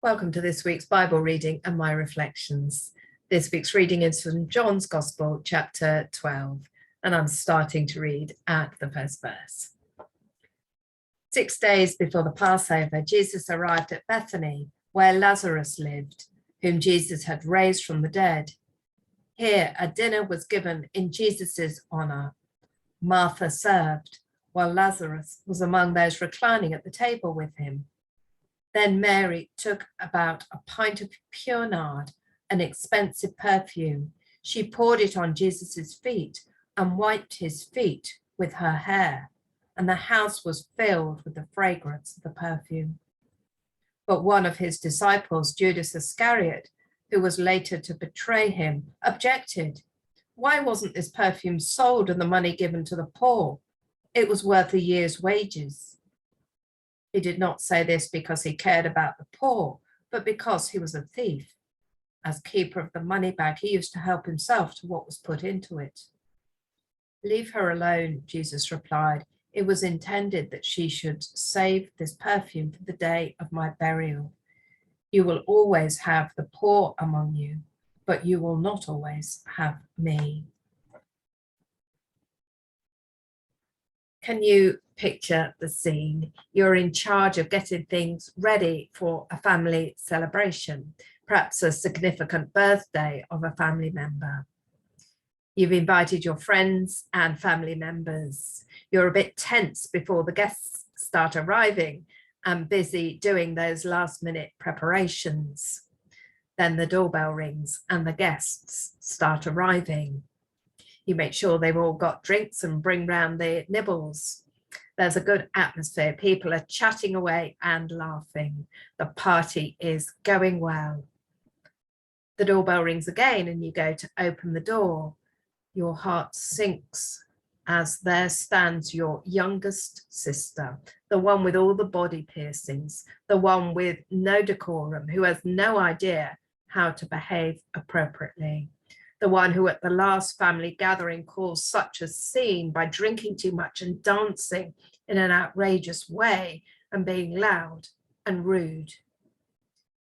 Welcome to this week's Bible reading and my reflections. This week's reading is from John's Gospel, chapter 12, and I'm starting to read at the first verse. 6 days before the Passover, Jesus arrived at Bethany, where Lazarus lived, whom Jesus had raised from the dead. Here, a dinner was given in Jesus' honor. Martha served, while Lazarus was among those reclining at the table with him. Then Mary took about a pint of pure nard, an expensive perfume. She poured it on Jesus' feet and wiped his feet with her hair, and the house was filled with the fragrance of the perfume. But one of his disciples, Judas Iscariot, who was later to betray him, objected. Why wasn't this perfume sold and the money given to the poor? It was worth a year's wages. He did not say this because he cared about the poor, but because he was a thief. As keeper of the money bag, he used to help himself to what was put into it. Leave her alone, Jesus replied. It was intended that she should save this perfume for the day of my burial. You will always have the poor among you, but you will not always have me. Can you picture the scene? You're in charge of getting things ready for a family celebration, perhaps a significant birthday of a family member. You've invited your friends and family members. You're a bit tense before the guests start arriving and busy doing those last-minute preparations. Then the doorbell rings and the guests start arriving. You make sure they've all got drinks and bring round the nibbles. There's a good atmosphere. People are chatting away and laughing. The party is going well. The doorbell rings again and you go to open the door. Your heart sinks as there stands your youngest sister, the one with all the body piercings, the one with no decorum, who has no idea how to behave appropriately. The one who at the last family gathering caused such a scene by drinking too much and dancing in an outrageous way and being loud and rude.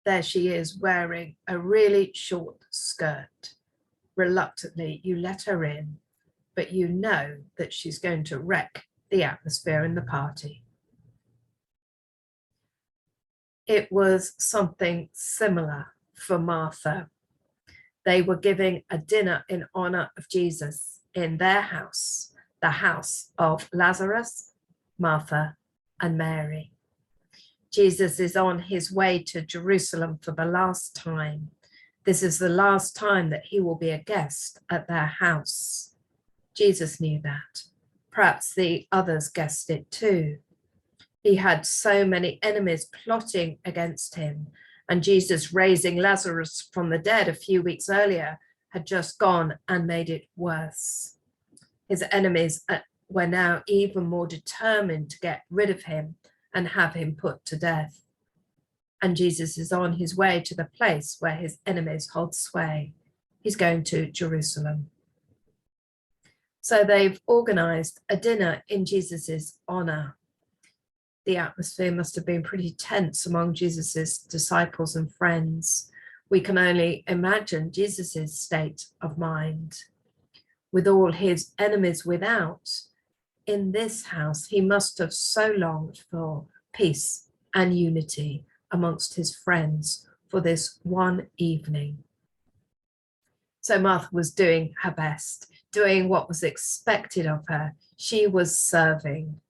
There she is wearing a really short skirt. Reluctantly, you let her in, but you know that she's going to wreck the atmosphere in the party. It was something similar for Martha. They were giving a dinner in honor of Jesus in their house, the house of Lazarus, Martha, and Mary. Jesus is on his way to Jerusalem for the last time. This is the last time that he will be a guest at their house. Jesus knew that. Perhaps the others guessed it too. He had so many enemies plotting against him, and Jesus raising Lazarus from the dead a few weeks earlier had just gone and made it worse. His enemies were now even more determined to get rid of him and have him put to death. And Jesus is on his way to the place where his enemies hold sway. He's going to Jerusalem. So they've organized a dinner in Jesus's honor. The atmosphere must have been pretty tense among Jesus's disciples and friends. We can only imagine Jesus's state of mind. With all his enemies without, in this house, he must have so longed for peace and unity amongst his friends for this one evening. So Martha was doing her best, doing what was expected of her. She was serving.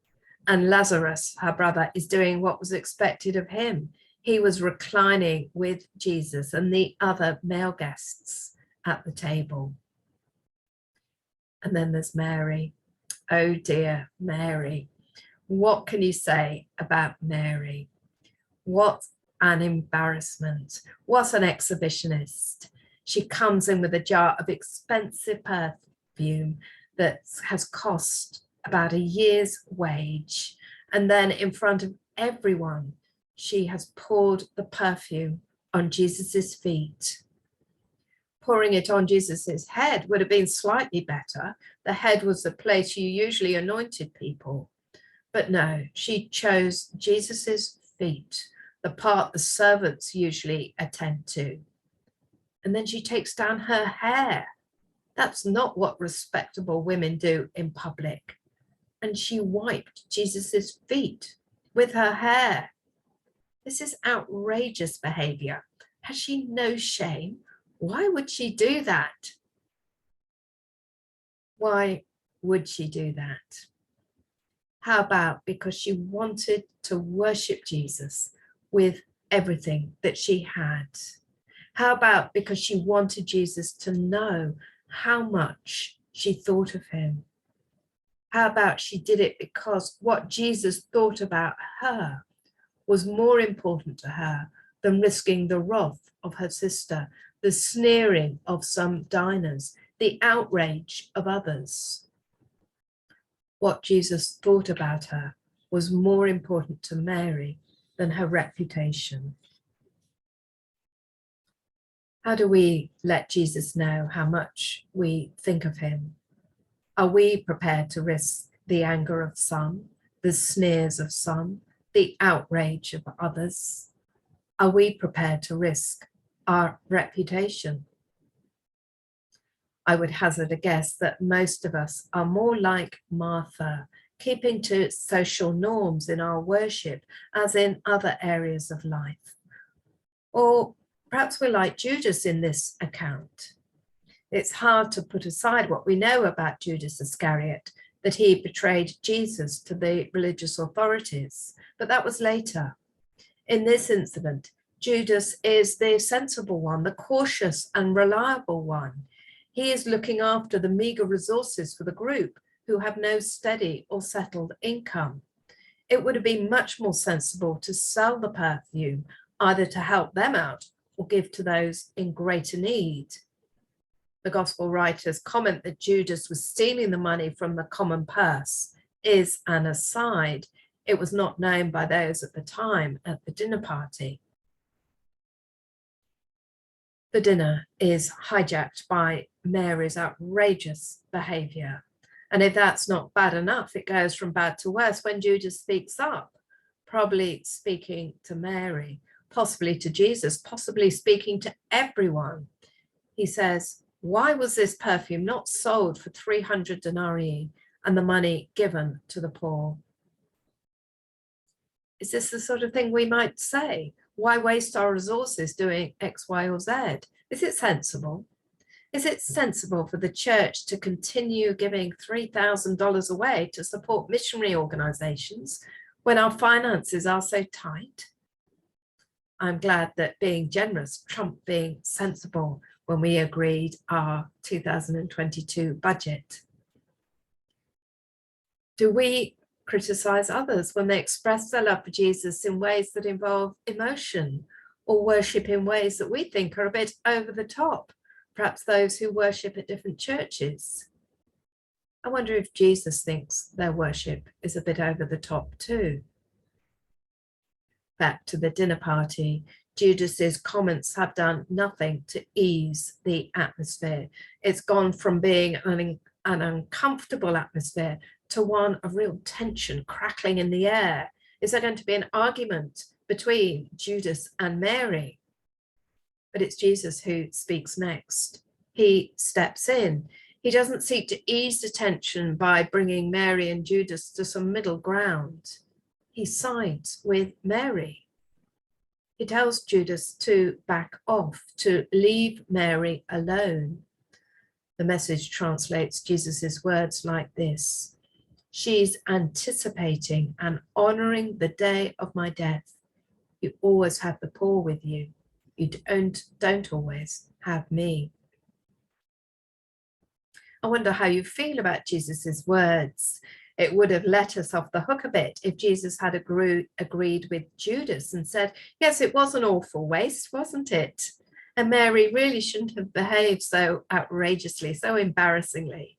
And Lazarus, her brother, is doing what was expected of him. He was reclining with Jesus and the other male guests at the table. And then there's Mary. Oh dear, Mary. What can you say about Mary? What an embarrassment. What an exhibitionist. She comes in with a jar of expensive perfume that has cost about a year's wage. And then in front of everyone, she has poured the perfume on Jesus's feet. Pouring it on Jesus's head would have been slightly better. The head was the place you usually anointed people. But no, she chose Jesus's feet, the part the servants usually attend to. And then she takes down her hair. That's not what respectable women do in public. And she wiped Jesus's feet with her hair. This is outrageous behavior. Has she no shame? Why would she do that? Why would she do that? How about because she wanted to worship Jesus with everything that she had? How about because she wanted Jesus to know how much she thought of him? How about she did it because what Jesus thought about her was more important to her than risking the wrath of her sister, the sneering of some diners, the outrage of others? What Jesus thought about her was more important to Mary than her reputation. How do we let Jesus know how much we think of him? Are we prepared to risk the anger of some, the sneers of some, the outrage of others? Are we prepared to risk our reputation? I would hazard a guess that most of us are more like Martha, keeping to social norms in our worship as in other areas of life. Or perhaps we're like Judas in this account. It's hard to put aside what we know about Judas Iscariot, that he betrayed Jesus to the religious authorities, but that was later. In this incident, Judas is the sensible one, the cautious and reliable one. He is looking after the meager resources for the group who have no steady or settled income. It would have been much more sensible to sell the perfume, either to help them out or give to those in greater need. The gospel writers comment that Judas was stealing the money from the common purse is an aside. It was not known by those at the time at the dinner party. The dinner is hijacked by Mary's outrageous behavior. And if that's not bad enough, it goes from bad to worse when Judas speaks up, probably speaking to Mary, possibly to Jesus, possibly speaking to everyone. He says, "Why was this perfume not sold for 300 denarii and the money given to the poor?" Is this the sort of thing we might say? Why waste our resources doing X, Y, or Z? Is it sensible? Is it sensible for the church to continue giving $3,000 away to support missionary organizations when our finances are so tight? I'm glad that being generous trumped being sensible when we agreed our 2022 budget. Do we criticize others when they express their love for Jesus in ways that involve emotion, or worship in ways that we think are a bit over the top? Perhaps those who worship at different churches. I wonder if Jesus thinks their worship is a bit over the top too. Back to the dinner party, Judas's comments have done nothing to ease the atmosphere. It's gone from being an uncomfortable atmosphere to one of real tension crackling in the air. Is there going to be an argument between Judas and Mary? But it's Jesus who speaks next. He steps in. He doesn't seek to ease the tension by bringing Mary and Judas to some middle ground. He sides with Mary. He tells Judas to back off, to leave Mary alone. The Message translates Jesus's words like this: "She's anticipating and honoring the day of my death. You always have the poor with you. You don't always have me." I wonder how you feel about Jesus's words. It would have let us off the hook a bit if Jesus had agreed with Judas and said, "Yes, it was an awful waste, wasn't it? And Mary really shouldn't have behaved so outrageously, so embarrassingly."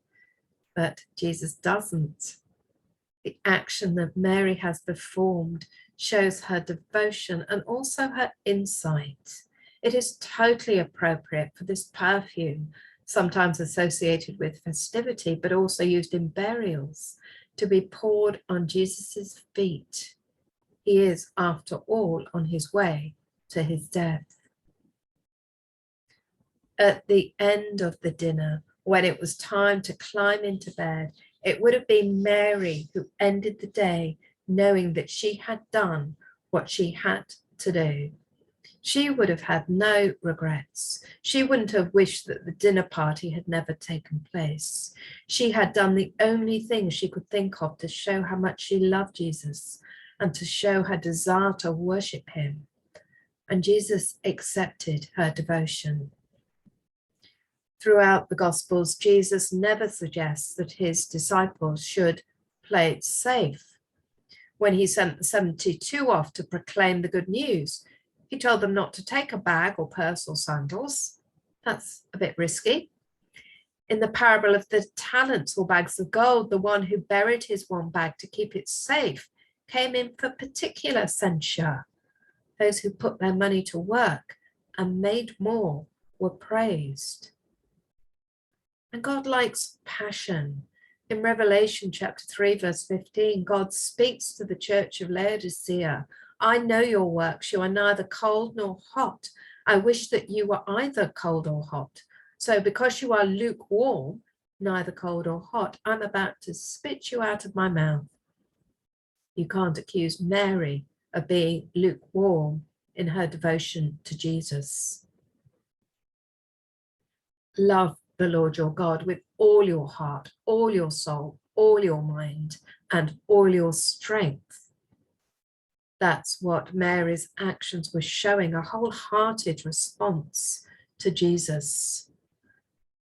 But Jesus doesn't. The action that Mary has performed shows her devotion and also her insight. It is totally appropriate for this perfume, sometimes associated with festivity, but also used in burials, to be poured on Jesus's feet. He is, after all, on his way to his death. At the end of the dinner, when it was time to climb into bed, it would have been Mary who ended the day knowing that she had done what she had to do. She would have had no regrets. She wouldn't have wished that the dinner party had never taken place. She had done the only thing she could think of to show how much she loved Jesus and to show her desire to worship him. And Jesus accepted her devotion. Throughout the Gospels, Jesus never suggests that his disciples should play it safe. When he sent the 72 off to proclaim the good news, he told them not to take a bag or purse or sandals. That's a bit risky. In the parable of the talents or bags of gold, the one who buried his one bag to keep it safe came in for particular censure. Those who put their money to work and made more were praised. And God likes passion. In Revelation chapter 3, verse 15, God speaks to the church of Laodicea. I know your works. You are neither cold nor hot. I wish that you were either cold or hot. So because you are lukewarm, neither cold or hot, I'm about to spit you out of my mouth. You can't accuse Mary of being lukewarm in her devotion to Jesus. Love the Lord your God with all your heart, all your soul, all your mind, and all your strength. That's what Mary's actions were showing, a wholehearted response to Jesus.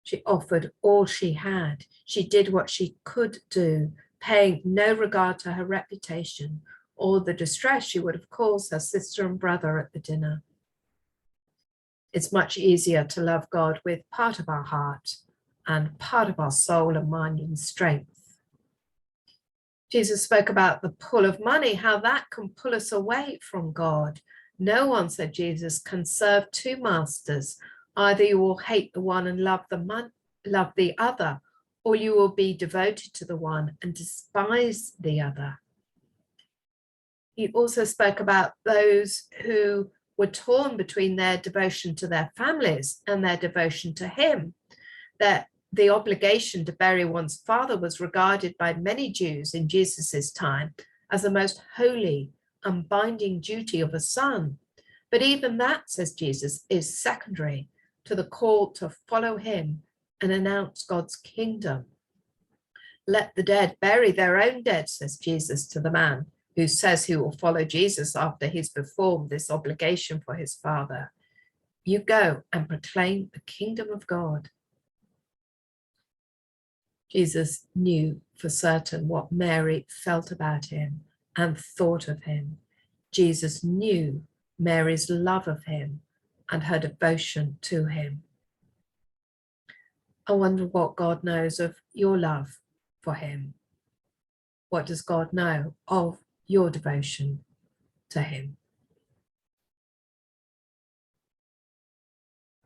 She offered all she had. She did what she could do, paying no regard to her reputation or the distress she would have caused her sister and brother at the dinner. It's much easier to love God with part of our heart and part of our soul and mind and strength. Jesus spoke about the pull of money, how that can pull us away from God. No one, said Jesus, can serve two masters. Either you will hate the one and love the other, or you will be devoted to the one and despise the other. He also spoke about those who were torn between their devotion to their families and their devotion to him, that the obligation to bury one's father was regarded by many Jews in Jesus's time as the most holy and binding duty of a son. But even that, says Jesus, is secondary to the call to follow him and announce God's kingdom. Let the dead bury their own dead, says Jesus to the man who says he will follow Jesus after he's performed this obligation for his father. You go and proclaim the kingdom of God. Jesus knew for certain what Mary felt about him and thought of him. Jesus knew Mary's love of him and her devotion to him. I wonder what God knows of your love for him. What does God know of your devotion to him?